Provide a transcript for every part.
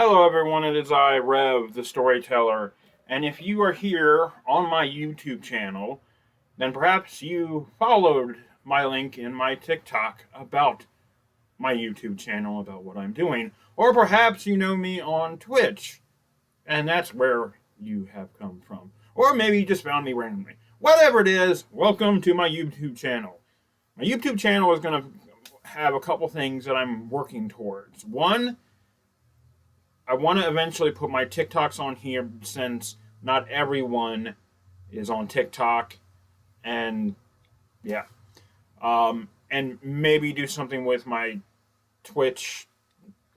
Hello, everyone. It is I, Rev, the storyteller. And if you are here on my YouTube channel, then perhaps you followed my link in my TikTok about my YouTube channel, about what I'm doing. Or perhaps you know me on Twitch, and that's where you have come from. Or maybe you just found me randomly. Whatever it is, welcome to my YouTube channel. My YouTube channel is going to have a couple things that I'm working towards. One, I want to eventually put my TikToks on here since not everyone is on TikTok, and yeah, and maybe do something with my Twitch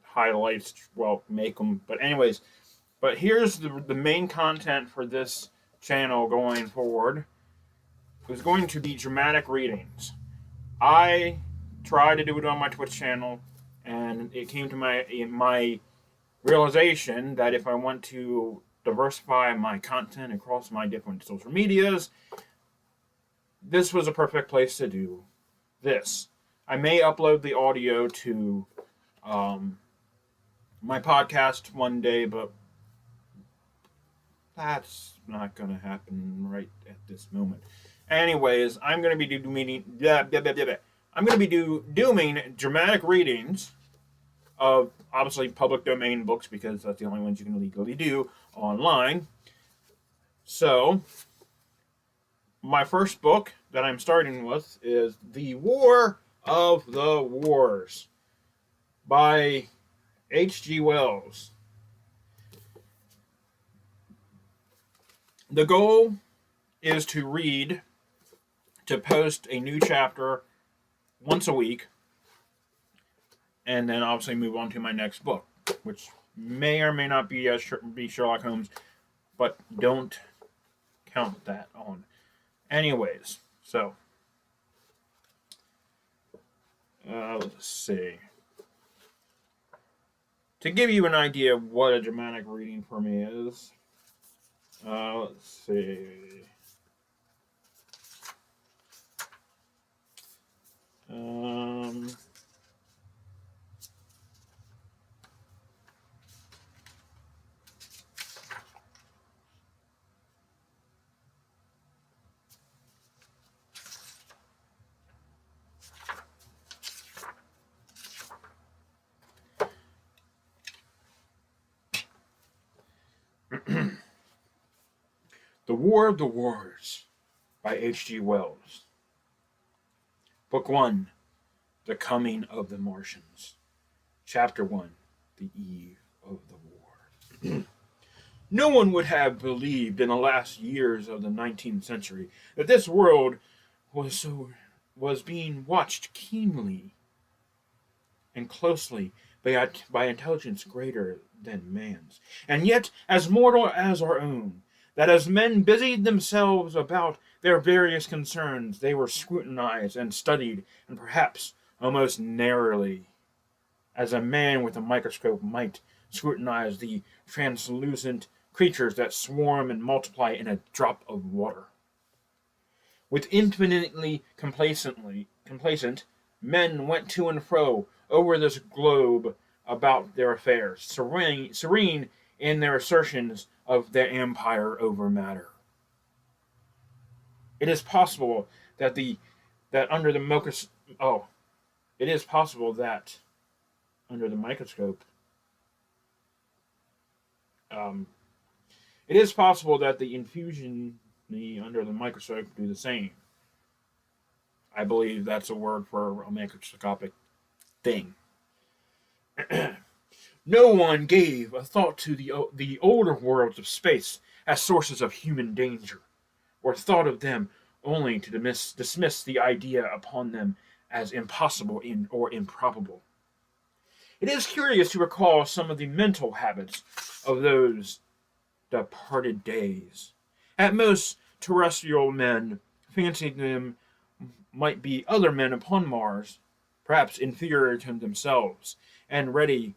highlights. Well, make them, but anyways. But here's the main content for this channel going forward. It's going to be dramatic readings. I tried to do it on my Twitch channel, and it came to my realization that if I want to diversify my content across my different social medias, this was a perfect place to do this. I may upload the audio to my podcast one day, but that's not going to happen right at this moment. Anyways, I'm going to be doing dramatic readings of obviously public domain books because that's the only ones you can legally do online. So, my first book that I'm starting with is The War of the Wars by H.G. Wells. The goal is to post a new chapter once a week, and then obviously move on to my next book, which may or may not be Sherlock Holmes, but don't count that on. Anyways, so let's see. To give you an idea of what a dramatic reading for me is, let's see. The War of the Wars by H.G. Wells. Book 1, The Coming of the Martians. Chapter 1, The Eve of the War. No one would have believed in the last years of the 19th century that this world was being watched keenly and closely by intelligence greater than man's, and yet as mortal as our own, that as men busied themselves about their various concerns, they were scrutinized and studied, and perhaps almost narrowly, as a man with a microscope might scrutinize the translucent creatures that swarm and multiply in a drop of water. With infinitely complacent, men went to and fro over this globe about their affairs, serene in their assertions of their empire over matter. It is possible that under the microscope, it is possible that the infusion under the microscope do the same. I believe that's a word for a microscopic thing. No one gave a thought to the older worlds of space as sources of human danger, or thought of them only to dismiss the idea upon them as impossible or improbable. It is curious to recall some of the mental habits of those departed days. At most, terrestrial men fancied them might be other men upon Mars, perhaps inferior to themselves, and ready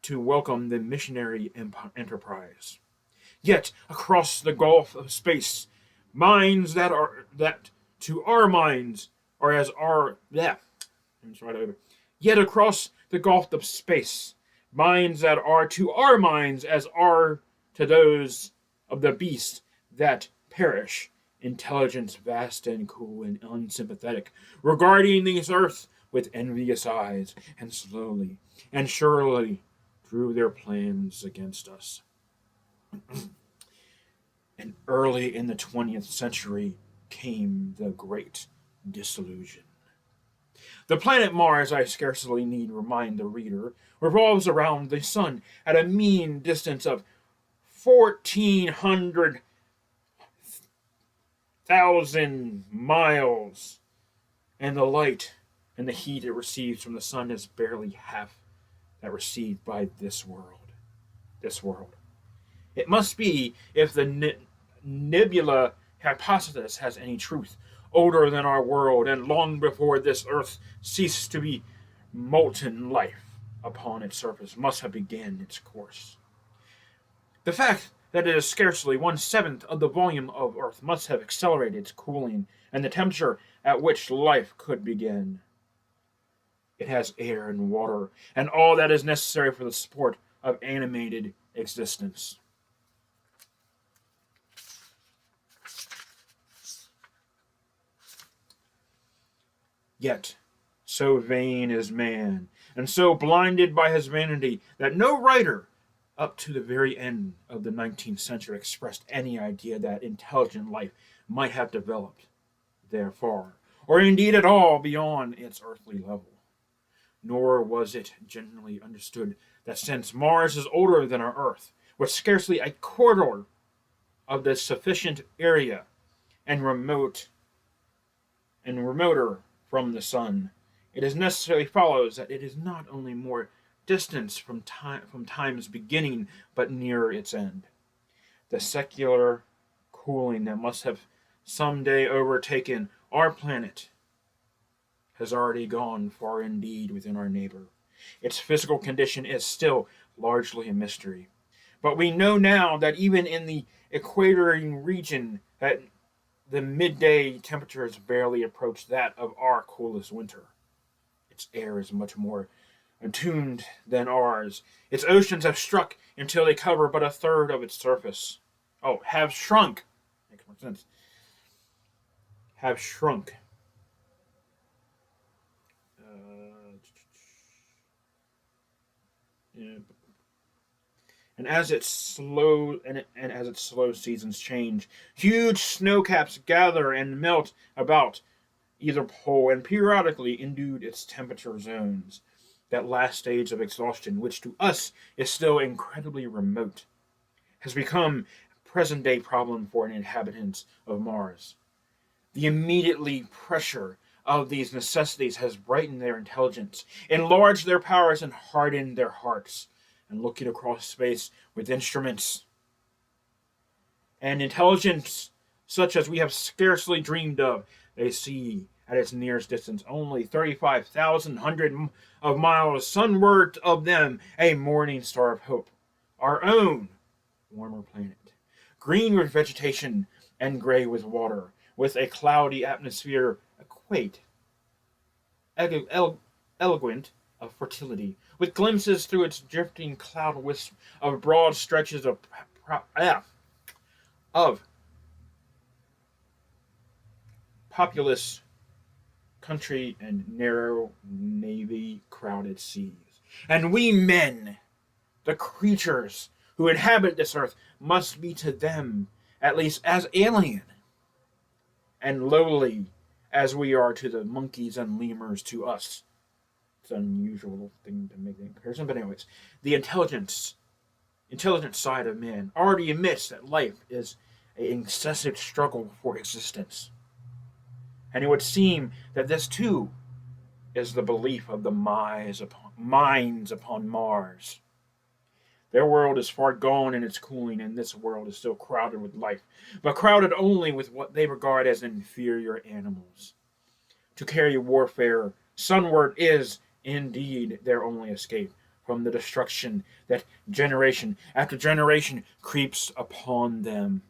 to welcome the missionary enterprise. Yet across the gulf of space, minds that to our minds are as our Yet across the gulf of space, minds that are to our minds as are to those of the beasts that perish, intelligence vast and cool and unsympathetic, regarding this earth with envious eyes, and slowly and surely drew their plans against us. And early in the 20th century came the Great Disillusion. The planet Mars, I scarcely need remind the reader, revolves around the sun at a mean distance of 1,400,000 miles, and the light and the heat it receives from the sun is barely half that received by this world. This world. It must be, if the nebula hypothesis has any truth, older than our world, and long before this earth ceased to be molten life upon its surface must have begun its course. The fact that it is scarcely 1/7 of the volume of earth must have accelerated its cooling and the temperature at which life could begin. It has air and water, and all that is necessary for the support of animated existence. Yet, so vain is man, and so blinded by his vanity, that no writer, up to the very end of the 19th century, expressed any idea that intelligent life might have developed there far, or indeed at all beyond its earthly level. Nor was it generally understood that since Mars is older than our Earth, with scarcely a quarter of the sufficient area, and remoter from the sun, it is necessarily follows that it is not only more distant from time's beginning, but nearer its end. The secular cooling that must have some day overtaken our planet has already gone far indeed within our neighbor. Its physical condition is still largely a mystery. But we know now that even in the equatorial region that the midday temperatures barely approach that of our coolest winter. Its air is much more attuned than ours. Its oceans have struck until they cover but a third of its surface. Oh, have shrunk. Makes more sense. Have shrunk. Yeah. And as its slow seasons change, huge snow caps gather and melt about either pole, and periodically induce its temperature zones. That last stage of exhaustion, which to us is still incredibly remote, has become a present-day problem for an inhabitant of Mars. The immediately pressure of these necessities has brightened their intelligence, enlarged their powers, and hardened their hearts. And looking across space with instruments and intelligence such as we have scarcely dreamed of, they see at its nearest distance only 35,000 of miles sunward of them a morning star of hope, our own warmer planet, green with vegetation and gray with water, with a cloudy atmosphere eloquent of fertility, with glimpses through its drifting cloud wisp of broad stretches of populous country and narrow, navy-crowded seas. And we men, the creatures who inhabit this earth, must be to them, at least, as alien and lowly as we are to the monkeys and lemurs to us. It's an unusual thing to make that comparison, but anyways, the intelligent side of man already admits that life is an incessant struggle for existence. And it would seem that this too is the belief of the minds upon Mars. Their world is far gone in its cooling, and this world is still crowded with life, but crowded only with what they regard as inferior animals. To carry warfare sunward is, indeed, their only escape from the destruction that generation after generation creeps upon them.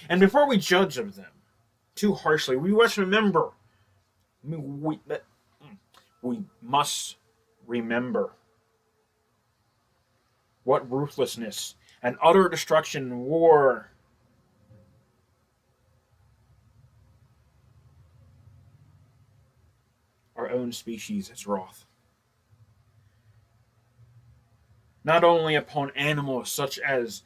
And before we judge of them too harshly, we must remember, we must remember what ruthlessness and utter destruction war our own species has wrought. Not only upon animals such as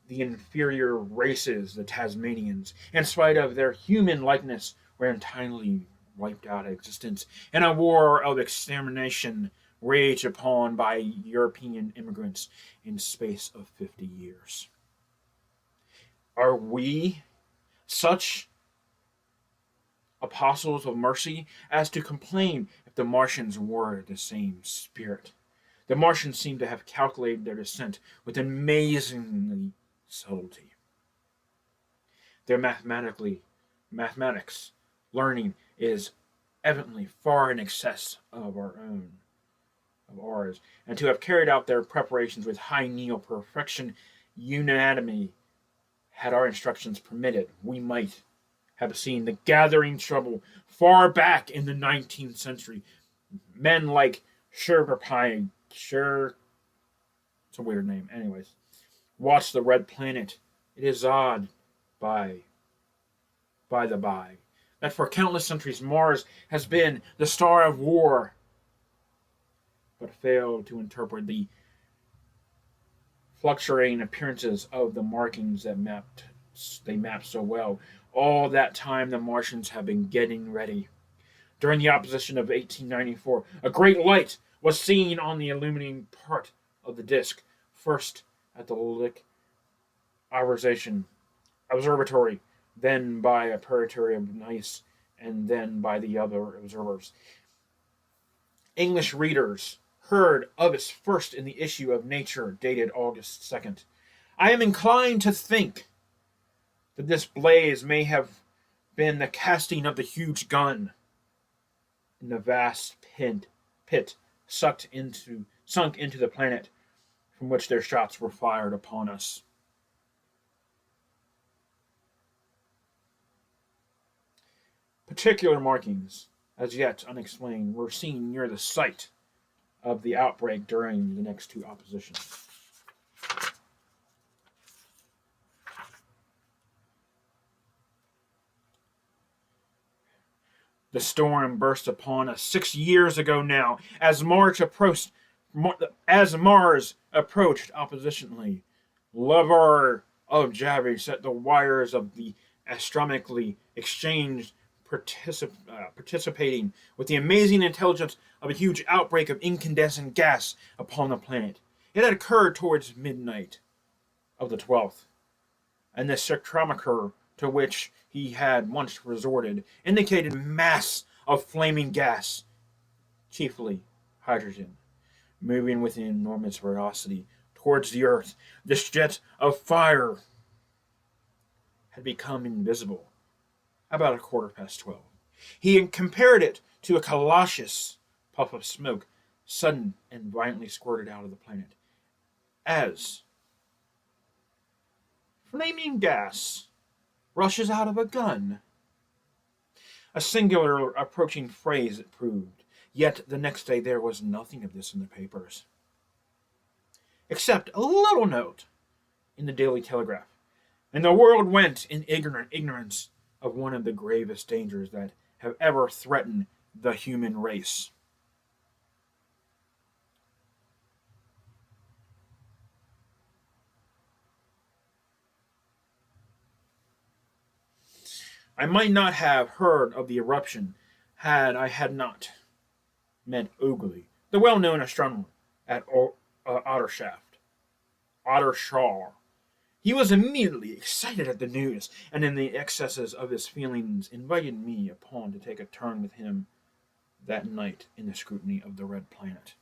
the inferior races, the Tasmanians, in spite of their human likeness, were entirely wiped out of existence in a war of extermination waged upon by European immigrants in space of 50 years. Are we such apostles of mercy as to complain if the Martians were the same spirit? The Martians seem to have calculated their descent with amazingly subtlety. Their mathematics learning is evidently far in excess of ours, and to have carried out their preparations with high neo perfection unanimity. Had our instructions permitted, we might have seen the gathering trouble far back in the 19th century. Men like it's a weird name. Anyways, watch the Red Planet. It is odd, by the by, that for countless centuries Mars has been the star of war, but failed to interpret the fluctuating appearances of the markings that they mapped so well. All that time the Martians have been getting ready. During the opposition of 1894, a great light was seen on the illuminating part of the disk, first at the Lick Observatory, then by a Observatory of Nice, and then by the other observers. English readers heard of it first in the issue of Nature dated August 2nd. I am inclined to think that this blaze may have been the casting of the huge gun in the vast pit sunk into the planet from which their shots were fired upon us. Particular markings, as yet unexplained, were seen near the site of the outbreak during the next two oppositions. The storm burst upon us 6 years ago now, as Mars approached oppositionally. Lover of Javi set the wires of the astronomically exchanged participating with the amazing intelligence of a huge outbreak of incandescent gas upon the planet. It had occurred towards midnight of the 12th, and the spectrometer to which he had once resorted indicated a mass of flaming gas, chiefly hydrogen, moving with an enormous velocity towards the Earth. This jet of fire had become invisible about 12:15. He compared it to a colossus puff of smoke, sudden and violently squirted out of the planet, as flaming gas rushes out of a gun. A singular approaching phrase it proved, yet the next day there was nothing of this in the papers, except a little note in the Daily Telegraph, and the world went in ignorance of one of the gravest dangers that have ever threatened the human race. I might not have heard of the eruption had I had not met Ogley, the well-known astronomer at Ottershaw. He was immediately excited at the news, and in the excesses of his feelings invited me upon to take a turn with him that night in the scrutiny of the Red Planet.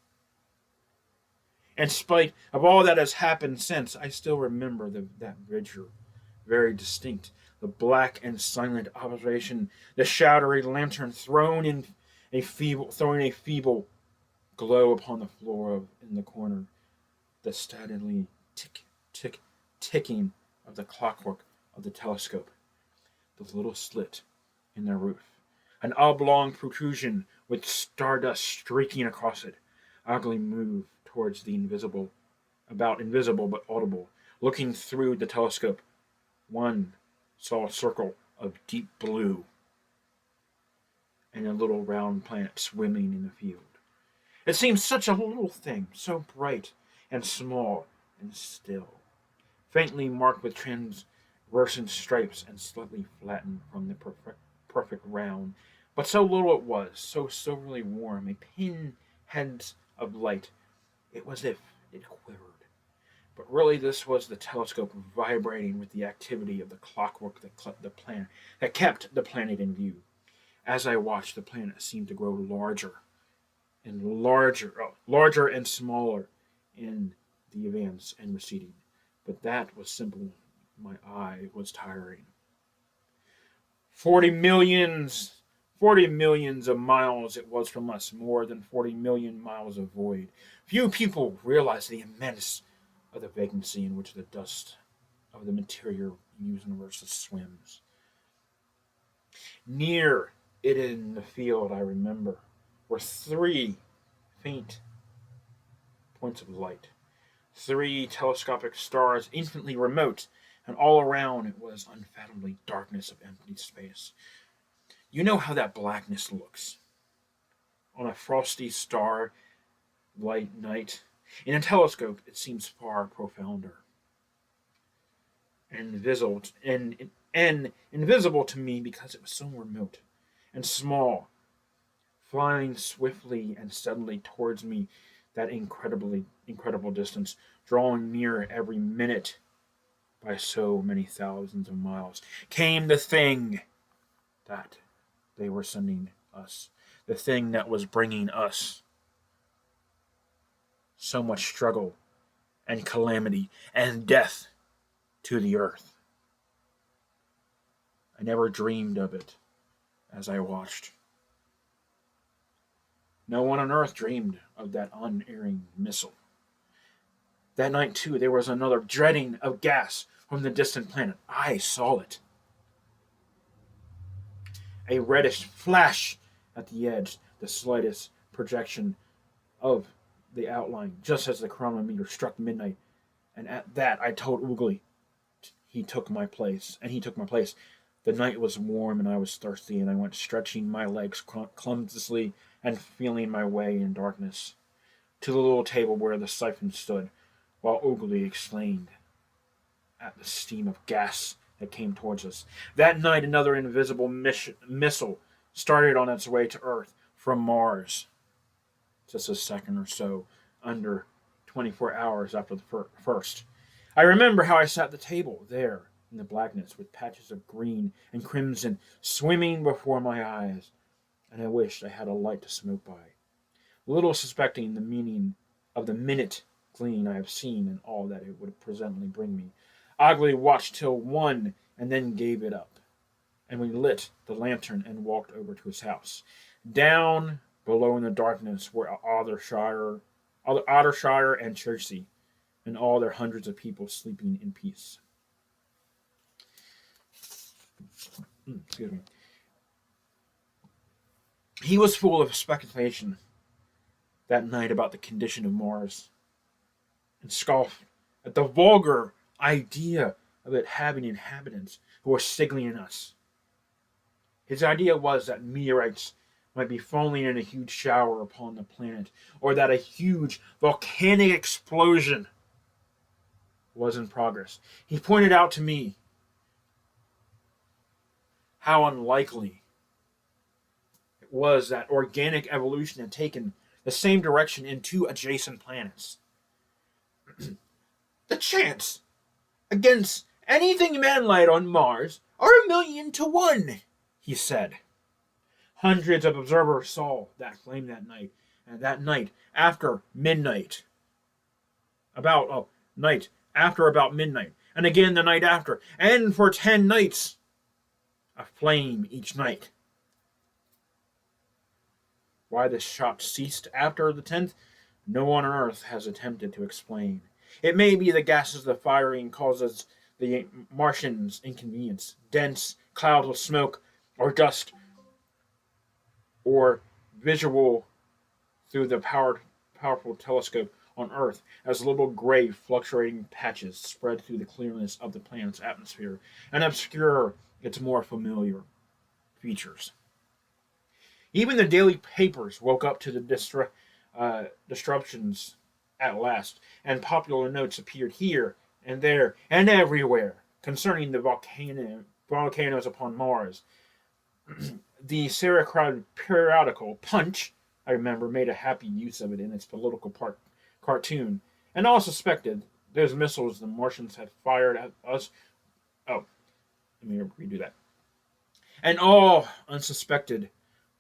In spite of all that has happened since, I still remember that vigil, very distinct. The black and silent observation, the shadowy lantern throwing a feeble glow upon the floor in the corner, the steadily ticking of the clockwork of the telescope, the little slit in the roof, an oblong protrusion with stardust streaking across it, Ugly moved towards the invisible, about invisible but audible. Looking through the telescope, one saw a circle of deep blue and a little round planet swimming in the field. It seemed such a little thing, so bright and small and still, faintly marked with transversant stripes and slightly flattened from the perfect round. But so little it was, so silverly warm, a pinhead of light. It was as if it quivered. But really, this was the telescope vibrating with the activity of the clockwork that kept the planet in view. As I watched, the planet seemed to grow larger and smaller in the advance and receding. But that was simple. My eye was tiring. 40 millions, 40 millions of miles it was from us, more than 40 million miles of void. Few people realize the immense of the vacancy in which the dust of the material universe swims. Near it in the field, I remember, were three faint points of light, three telescopic stars infinitely remote, and all around it was unfathomably darkness of empty space. You know how that blackness looks on a frosty star light night. In a telescope, it seems far profounder and invisible to me because it was so remote and small, flying swiftly and steadily towards me that incredible distance, drawing nearer every minute by so many thousands of miles, came the thing that they were sending us, the thing that was bringing us so much struggle and calamity and death to the earth. I never dreamed of it as I watched. No one on earth dreamed of that unerring missile. That night, too, there was another dreading of gas from the distant planet. I saw it. A reddish flash at the edge, the slightest projection of the outline, just as the chronometer struck midnight. And at that, I told Oogly he took my place. The night was warm and I was thirsty, and I went stretching my legs clumsily and feeling my way in darkness to the little table where the siphon stood, while Oogly exclaimed at the steam of gas that came towards us. That night, another invisible missile started on its way to Earth from Mars, just a second or so under 24 hours after the first. I remember how I sat at the table there in the blackness with patches of green and crimson swimming before my eyes, and I wished I had a light to smoke by, little suspecting the meaning of the minute gleam I have seen and all that it would presently bring me. Ugly watched till 1 and then gave it up, and we lit the lantern and walked over to his house. Down below in the darkness were Ottershire and Chertsey, and all their hundreds of people sleeping in peace. Excuse me. He was full of speculation that night about the condition of Mars, and scoffed at the vulgar idea of it having inhabitants who were signaling us. His idea was that meteorites might be falling in a huge shower upon the planet, or that a huge volcanic explosion was in progress. He pointed out to me how unlikely it was that organic evolution had taken the same direction in two adjacent planets. The chance against anything manlike on Mars are 1,000,000 to 1, he said. Hundreds of observers saw that flame that night, and that night after midnight, night after about midnight, and again the night after, and for 10 nights, a flame each night. Why this shot ceased after the 10th, no one on earth has attempted to explain. It may be the gases of the firing causes the Martians inconvenience, dense clouds of smoke or dust, or visual through the powerful telescope on Earth as little gray fluctuating patches spread through the clearness of the planet's atmosphere and obscure its more familiar features. Even the daily papers woke up to the disruptions at last, and popular notes appeared here and there and everywhere concerning the volcanoes upon Mars. The Sarah periodical Punch, I remember, made a happy use of it in its political cartoon, and all suspected those missiles the Martians had fired at us. Oh, let me redo that. And all unsuspected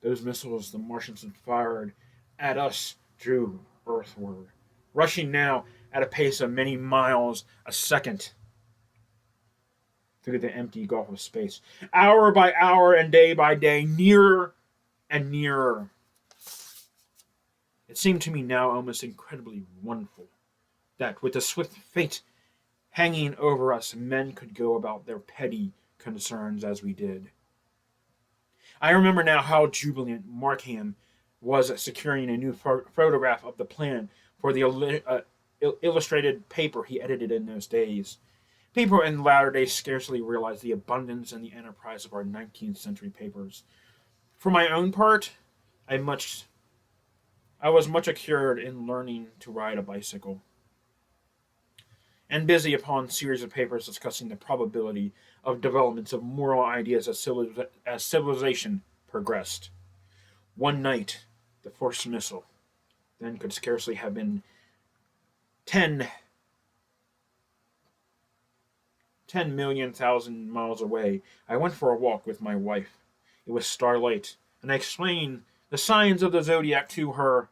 those missiles the Martians had fired at us drew earthward, rushing now at a pace of many miles a second through the empty gulf of space, hour by hour and day by day, nearer and nearer. It seemed to me now almost incredibly wonderful that, with the swift fate hanging over us, men could go about their petty concerns as we did. I remember now how jubilant Markham was at securing a new photograph of the planet for the illustrated paper he edited in those days. People in latter days scarcely realize the abundance and the enterprise of our 19th century papers. For my own part, I was much accured in learning to ride a bicycle, and busy upon series of papers discussing the probability of developments of moral ideas as civilization progressed. One night, the first missile, then could scarcely have been 10,000,000 miles away, I went for a walk with my wife. It was starlight, and I explained the signs of the zodiac to her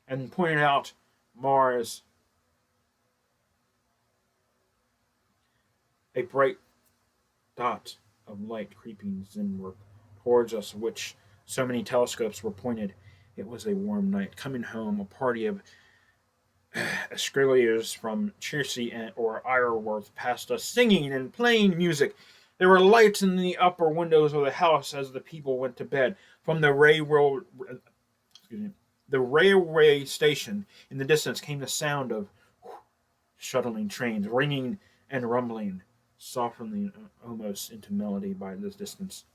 and pointed out Mars, a bright dot of light creeping zenward towards us, which so many telescopes were pointed. It was a warm night. Coming home, a party of Australians from Chertsey or Ireworth passed us, singing and playing music. There were lights in the upper windows of the house as the people went to bed. From the railway station in the distance came the sound of shuttling trains, ringing and rumbling, softening almost into melody by this distance.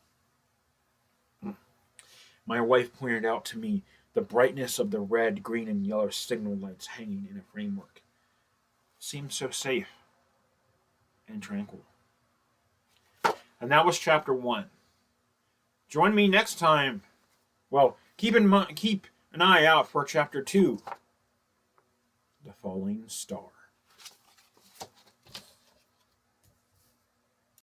My wife pointed out to me the brightness of the red, green, and yellow signal lights hanging in a framework. It seemed so safe and tranquil. And that was chapter 1. Join me next time. Well, keep an eye out for chapter 2, The Falling Star.